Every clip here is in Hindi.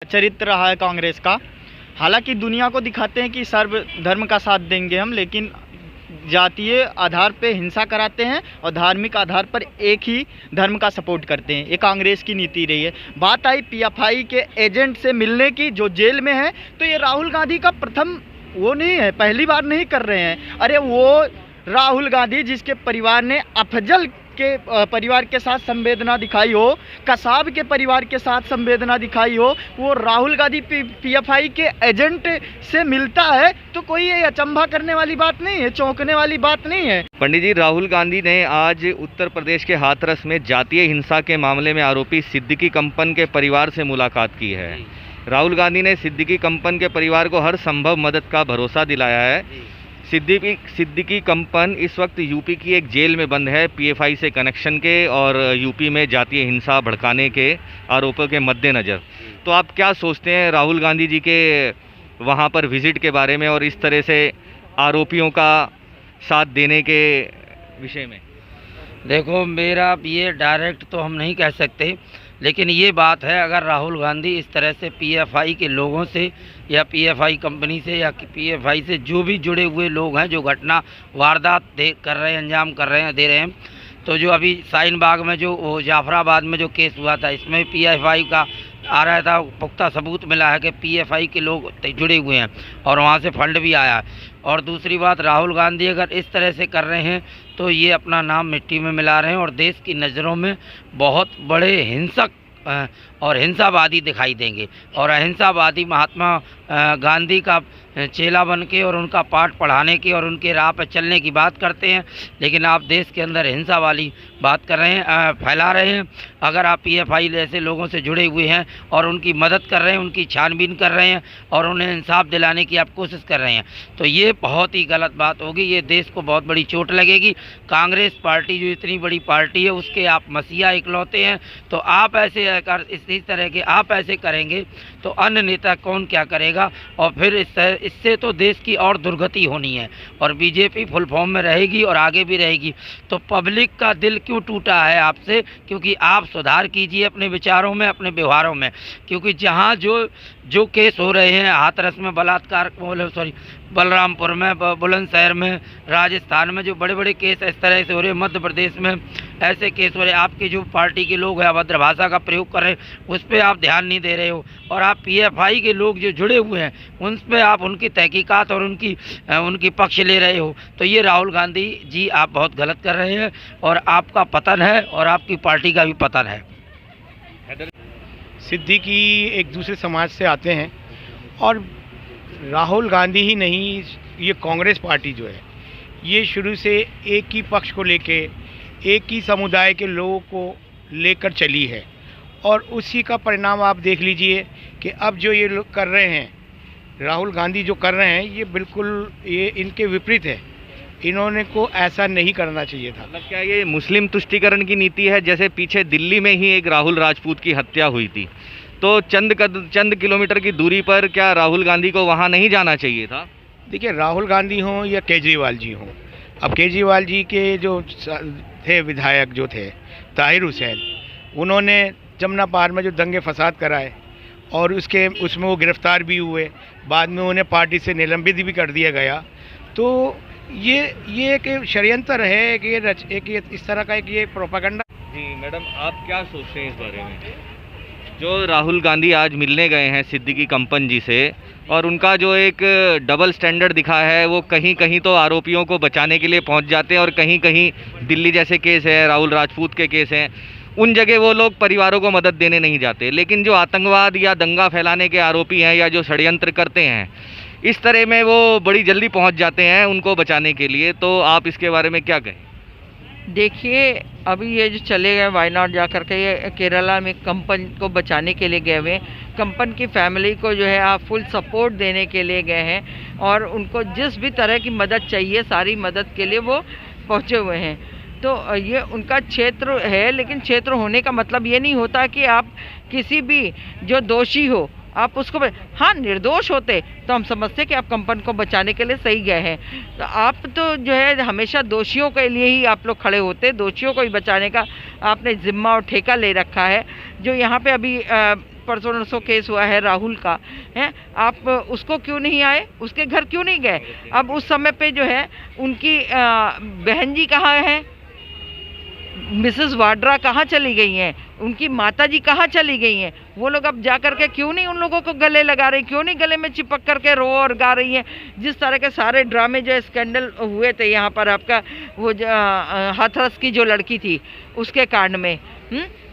चरित्र रहा है कांग्रेस का। हालांकि दुनिया को दिखाते हैं कि सर्व धर्म का साथ देंगे हम, लेकिन जातीय आधार पे हिंसा कराते हैं और धार्मिक आधार पर एक ही धर्म का सपोर्ट करते हैं। ये कांग्रेस की नीति रही है। बात आई पीएफआई के एजेंट से मिलने की जो जेल में है, तो ये राहुल गांधी का प्रथम वो नहीं है, पहली बार नहीं कर रहे हैं। अरे वो राहुल गांधी जिसके परिवार ने अफजल के परिवार के साथ संवेदना दिखाई हो, कसाब के परिवार के साथ संवेदना दिखाई हो, वो राहुल गांधी पीएफआई के एजेंट से मिलता है, तो कोई ये अचंभा करने वाली बात नहीं है, चौंकने वाली बात नहीं है। पंडित जी, राहुल गांधी ने आज उत्तर प्रदेश के हाथरस में जातीय हिंसा के मामले में आरोपी सिद्दीकी कंपन के परिवार से मुलाकात की है। राहुल गांधी ने सिद्दीकी कंपन के परिवार को हर संभव मदद का भरोसा दिलाया है। सिद्दीकी कंपन इस वक्त यूपी की एक जेल में बंद है पीएफआई से कनेक्शन के और यूपी में जातीय हिंसा भड़काने के आरोपों के मद्देनज़र। तो आप क्या सोचते हैं राहुल गांधी जी के वहां पर विजिट के बारे में और इस तरह से आरोपियों का साथ देने के विषय में? देखो, मेरा ये डायरेक्ट तो हम नहीं कह सकते, लेकिन ये बात है, अगर राहुल गांधी इस तरह से पीएफआई के लोगों से या पीएफआई कंपनी से या पीएफआई से जो भी जुड़े हुए लोग हैं, जो घटना वारदात कर रहे हैं, अंजाम कर रहे हैं, दे रहे हैं, तो जो अभी शाहीन बाग में जो जाफराबाद में जो केस हुआ था, इसमें पीएफआई का आ रहा था, पुख्ता सबूत मिला है कि पीएफआई के लोग जुड़े हुए हैं और वहाँ से फंड भी आया। और दूसरी बात, राहुल गांधी अगर इस तरह से कर रहे हैं तो ये अपना नाम मिट्टी में मिला रहे हैं और देश की नज़रों में बहुत बड़े हिंसक और हिंसावादी दिखाई देंगे। और अहिंसावादी महात्मा गांधी का चेला बन के और उनका पाठ पढ़ाने की और उनके राह पर चलने की बात करते हैं, लेकिन आप देश के अंदर हिंसा वाली बात कर रहे हैं, फैला रहे हैं। अगर आप पीएफआई जैसे लोगों से जुड़े हुए हैं और उनकी मदद कर रहे हैं, उनकी छानबीन कर रहे हैं और उन्हें इंसाफ दिलाने की आप कोशिश कर रहे हैं, तो ये बहुत ही गलत बात होगी। ये देश को बहुत बड़ी चोट लगेगी। कांग्रेस पार्टी जो इतनी बड़ी पार्टी है, उसके आप मसीहा इकलौते हैं, तो आप ऐसे इस तरह के आप ऐसे करेंगे तो अन्य नेता कौन क्या करेगा? और फिर इससे तो देश की और दुर्गति होनी है और बीजेपी फुल फॉर्म में रहेगी और आगे भी रहेगी। तो पब्लिक का दिल क्यों टूटा है आपसे? क्योंकि आप सुधार कीजिए अपने विचारों में, अपने व्यवहारों में। क्योंकि जहाँ जो केस हो रहे हैं, हाथरस में बलात्कार, बलरामपुर में, बुलंदशहर में, राजस्थान में जो बड़े बड़े केस इस तरह से हो रहे हैं, मध्य प्रदेश में ऐसे केस हो रहे हैं, आपके जो पार्टी के लोग हैं अभद्र भाषा का प्रयोग कर रहे हैं, उस पर आप ध्यान नहीं दे रहे हो। और आप पीएफआई के लोग जो जुड़े हुए हैं उन पर आप उनकी तहकीकात और उनकी पक्ष ले रहे हो। तो ये राहुल गांधी जी आप बहुत गलत कर रहे हैं और आपका पतन है और आपकी पार्टी का भी पतन है। सिद्दीकी एक दूसरे समाज से आते हैं और राहुल गांधी ही नहीं, ये कांग्रेस पार्टी जो है ये शुरू से एक ही पक्ष को लेके, एक ही समुदाय के लोगों को लेकर चली है और उसी का परिणाम आप देख लीजिए कि अब जो ये लोग कर रहे हैं, राहुल गांधी जो कर रहे हैं, ये बिल्कुल ये इनके विपरीत है। इन्होंने को ऐसा नहीं करना चाहिए था। मतलब क्या ये मुस्लिम तुष्टीकरण की नीति है? जैसे पीछे दिल्ली में ही एक राहुल राजपूत की हत्या हुई थी, तो चंद किलोमीटर की दूरी पर क्या राहुल गांधी को वहाँ नहीं जाना चाहिए था? देखिए, राहुल गांधी हों या केजरीवाल जी हों, अब केजरीवाल जी के जो थे विधायक जो थे ताहिर हुसैन, उन्होंने जमुना पार में जो दंगे फसाद कराए और उसमें वो गिरफ्तार भी हुए, बाद में उन्हें पार्टी से निलंबित भी कर दिया गया। तो ये एक षड्यंत्र है कि ये इस तरह का एक ये प्रोपेगेंडा। जी मैडम, आप क्या सोचते हैं इस बारे में? जो राहुल गांधी आज मिलने गए हैं सिद्दीकी कंपन जी से और उनका जो एक डबल स्टैंडर्ड दिखा है, वो कहीं कहीं तो आरोपियों को बचाने के लिए पहुंच जाते हैं और कहीं कहीं दिल्ली जैसे केस है, राहुल राजपूत के केस हैं, उन जगह वो लोग परिवारों को मदद देने नहीं जाते। लेकिन जो आतंकवाद या दंगा फैलाने के आरोपी हैं या जो षड्यंत्र करते हैं, इस तरह में वो बड़ी जल्दी पहुंच जाते हैं उनको बचाने के लिए। तो आप इसके बारे में क्या कहें? देखिए, अभी ये जो चले गए वायनाड जा कर के, ये केरला में कंपन को बचाने के लिए गए हुए, कंपन की फैमिली को जो है आप फुल सपोर्ट देने के लिए गए हैं और उनको जिस भी तरह की मदद चाहिए सारी मदद के लिए वो पहुँचे हुए हैं। तो ये उनका क्षेत्र है, लेकिन क्षेत्र होने का मतलब ये नहीं होता कि आप किसी भी जो दोषी हो आप उसको हाँ, निर्दोष होते तो हम समझते कि आप कंपन को बचाने के लिए सही गए हैं। तो आप तो जो है हमेशा दोषियों के लिए ही आप लोग खड़े होते, दोषियों को ही बचाने का आपने जिम्मा और ठेका ले रखा है। जो यहाँ पे अभी परसों नरसों केस हुआ है राहुल का, है, आप उसको क्यों नहीं आए, उसके घर क्यों नहीं गए? अब उस समय पे जो है उनकी बहन जी कहाँ है, मिसेस वाड्रा कहाँ चली गई हैं, उनकी माताजी कहाँ चली गई हैं? वो लोग अब जा कर के क्यों नहीं उन लोगों को गले लगा रही, क्यों नहीं गले में चिपक करके रो और गा रही हैं? जिस तरह के सारे ड्रामे जो स्कैंडल हुए थे यहाँ पर, आपका वो हाथरस की जो लड़की थी उसके कांड में,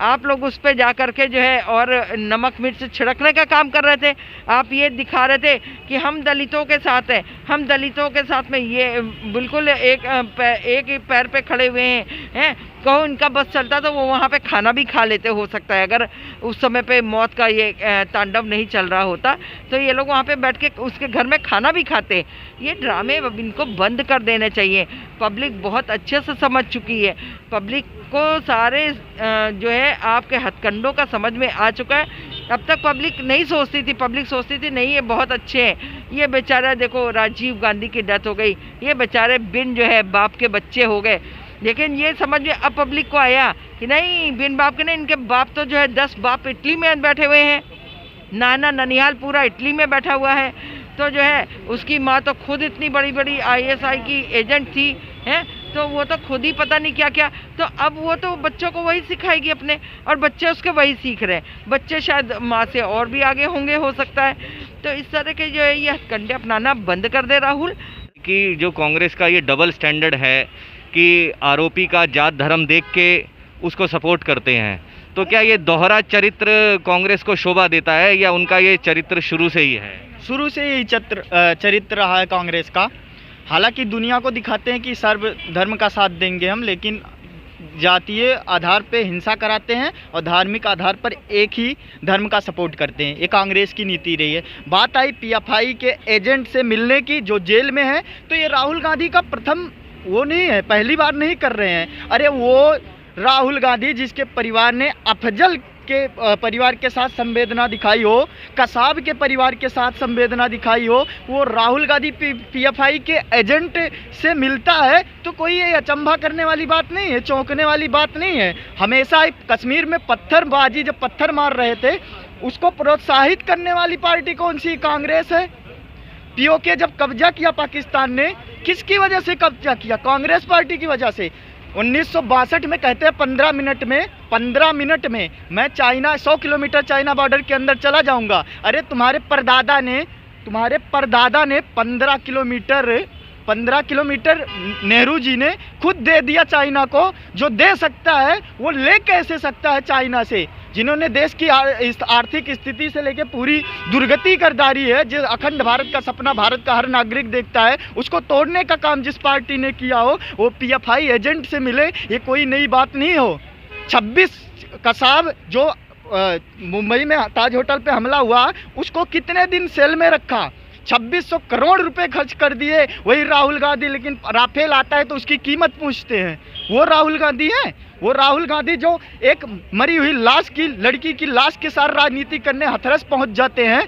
आप लोग उस पर जा कर के जो है और नमक मिर्च छिड़कने का काम कर रहे थे। आप ये दिखा रहे थे कि हम दलितों के साथ हैं, हम दलितों के साथ में, ये बिल्कुल एक ही पैर पे खड़े हुए हैं। कहो इनका बस चलता तो वो वहाँ पे खाना भी खा लेते, हो सकता है अगर उस समय पे मौत का ये तांडव नहीं चल रहा होता तो ये लोग वहाँ पे बैठ के उसके घर में खाना भी खाते। ये ड्रामे इनको बंद कर देने चाहिए। पब्लिक बहुत अच्छे से समझ चुकी है, पब्लिक को सारे जो है आपके हथकंडों का समझ में आ चुका है। अब तक पब्लिक नहीं सोचती थी, पब्लिक सोचती थी नहीं ये बहुत अच्छे हैं, ये बेचारा देखो राजीव गांधी की डेथ हो गई, ये बेचारे बिन जो है बाप के बच्चे हो गए। लेकिन ये समझ में अब पब्लिक को आया कि नहीं, बिन बाप के नहीं, इनके बाप तो जो है 10 बाप इटली में बैठे हुए हैं, नाना ननिहाल पूरा इटली में बैठा हुआ है, तो जो है उसकी माँ तो खुद इतनी बड़ी बड़ी ISI की एजेंट थी, हैं, तो वो तो खुद ही पता नहीं क्या क्या, तो अब वो तो बच्चों को वही सिखाएगी अपने, और बच्चे उसके वही सीख रहे हैं। बच्चे शायद माँ से और भी आगे होंगे, हो सकता है। तो इस तरह के जो है ये हथकंडे अपनाना बंद कर दे राहुल। कि जो कांग्रेस का ये डबल स्टैंडर्ड है कि आरोपी का जात धर्म देख के उसको सपोर्ट करते हैं, तो क्या ये दोहरा चरित्र कांग्रेस को शोभा देता है या उनका ये चरित्र शुरू से ही है? शुरू से ही चरित्र रहा है कांग्रेस का। हालांकि दुनिया को दिखाते हैं कि सर्वधर्म का साथ देंगे हम, लेकिन जातीय आधार पे हिंसा कराते हैं और धार्मिक आधार पर एक ही धर्म का सपोर्ट करते हैं। ये कांग्रेस की नीति रही है। बात आई PFI के एजेंट से मिलने की जो जेल में है, तो ये राहुल गांधी का प्रथम वो नहीं है, पहली बार नहीं कर रहे हैं। अरे वो राहुल गांधी जिसके परिवार ने अफजल के परिवार के साथ संवेदना दिखाई हो, कसाब के परिवार के साथ संवेदना दिखाई हो, वो राहुल गांधी PFI के एजेंट से मिलता है, तो कोई ये अचंभा करने वाली बात नहीं है, चौंकने वाली बात नहीं है। हमेशा कश्मीर में पत्थरबाजी, जब पत्थर मार रहे थे, उसको प्रोत्साहित करने वाली पार्टी कौन सी? कांग्रेस है। POK जब कब्जा किया पाकिस्तान ने, किसकी वजह से कब्जा किया? कांग्रेस पार्टी की वजह से। 1962 में कहते हैं 15 मिनट में मैं चाइना 100 किलोमीटर चाइना बॉर्डर के अंदर चला जाऊंगा। अरे तुम्हारे परदादा ने 15 किलोमीटर नेहरू जी ने खुद दे दिया चाइना को। जो दे सकता है वो ले कैसे सकता है चाइना से, जिन्होंने देश की आर्थिक स्थिति से लेकर पूरी दुर्गति कर डाली है। जो अखंड भारत का सपना भारत का हर नागरिक देखता है, उसको तोड़ने का काम जिस पार्टी ने किया हो, वो PFI एजेंट से मिले, ये कोई नई बात नहीं हो। 26 कसाब जो मुंबई में ताज होटल पे हमला हुआ, उसको कितने दिन सेल में रखा? 2600 करोड़ रुपए खर्च कर दिए वही राहुल गांधी। लेकिन राफेल आता है तो उसकी कीमत पूछते हैं। वो राहुल गांधी हैं? वो राहुल गांधी जो एक मरी हुई लाश की, लड़की की लाश के साथ राजनीति करने हथरस पहुंच जाते हैं,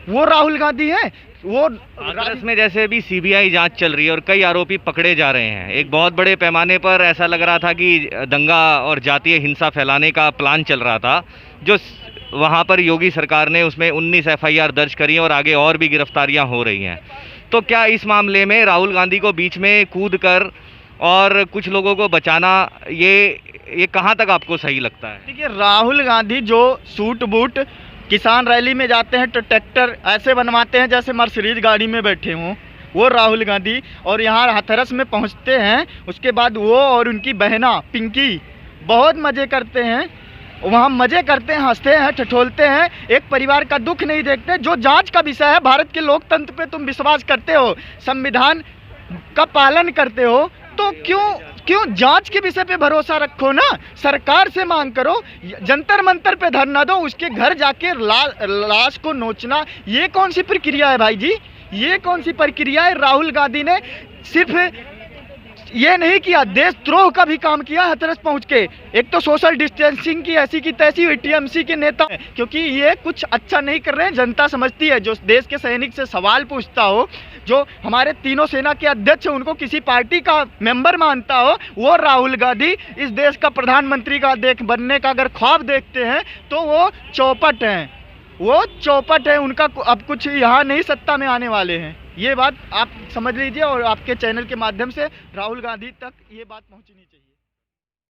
वो राहुल गांधी हैं? वो हाथरस में जैसे भी CBI जांच चल रही है और कई आरोपी पकड़े जा रहे हैं, एक बहुत बड़े पैमाने पर ऐसा लग रहा था कि दंगा और जातीय हिंसा फैलाने का प्लान चल रहा था, जो वहाँ पर योगी सरकार ने उसमें 19 FIR दर्ज करी हैं और आगे और भी गिरफ्तारियाँ हो रही हैं। तो क्या इस मामले में राहुल गांधी को बीच में कूद कर और कुछ लोगों को बचाना, ये कहाँ तक आपको सही लगता है? देखिए, राहुल गांधी जो सूट बूट किसान रैली में जाते हैं तो ट्रैक्टर ऐसे बनवाते हैं जैसे मर्सिडीज गाड़ी में बैठे हों, वो राहुल गांधी, और यहाँ हाथरस में पहुँचते हैं, उसके बाद वो और उनकी बहना पिंकी बहुत मज़े करते हैं, वहाँ मज़े करते हैं, हंसते हैं, ठठोलते हैं, एक परिवार का दुख नहीं देखते। जो जांच का विषय है, भारत के लोकतंत्र पे तुम विश्वास करते हो, संविधान का पालन करते हो, तो क्यों जांच के विषय पे भरोसा रखो ना। सरकार से मांग करो, जंतर मंतर पे धरना दो, उसके घर जाके लाश को नोचना, ये कौन सी प्रक्रिया है भाई जी? ये कौन सी प्रक्रिया है? राहुल गांधी ने सिर्फ ये नहीं किया, देशद्रोह का भी काम किया हाथरस पहुंच के। एक तो सोशल डिस्टेंसिंग की ऐसी की तैसी हुई TMC के नेता, क्योंकि ये कुछ अच्छा नहीं कर रहे हैं, जनता समझती है। जो देश के सैनिक से सवाल पूछता हो, जो हमारे तीनों सेना के अध्यक्ष हैं, उनको किसी पार्टी का मेंबर मानता हो, वो राहुल गांधी इस देश का प्रधानमंत्री का बनने का अगर ख्वाब देखते हैं तो वो चौपट हैं। वो चौपट है उनका, अब कुछ यहाँ नहीं सत्ता में आने वाले हैं। ये बात आप समझ लीजिए और आपके चैनल के माध्यम से राहुल गांधी तक ये बात पहुँचनी चाहिए।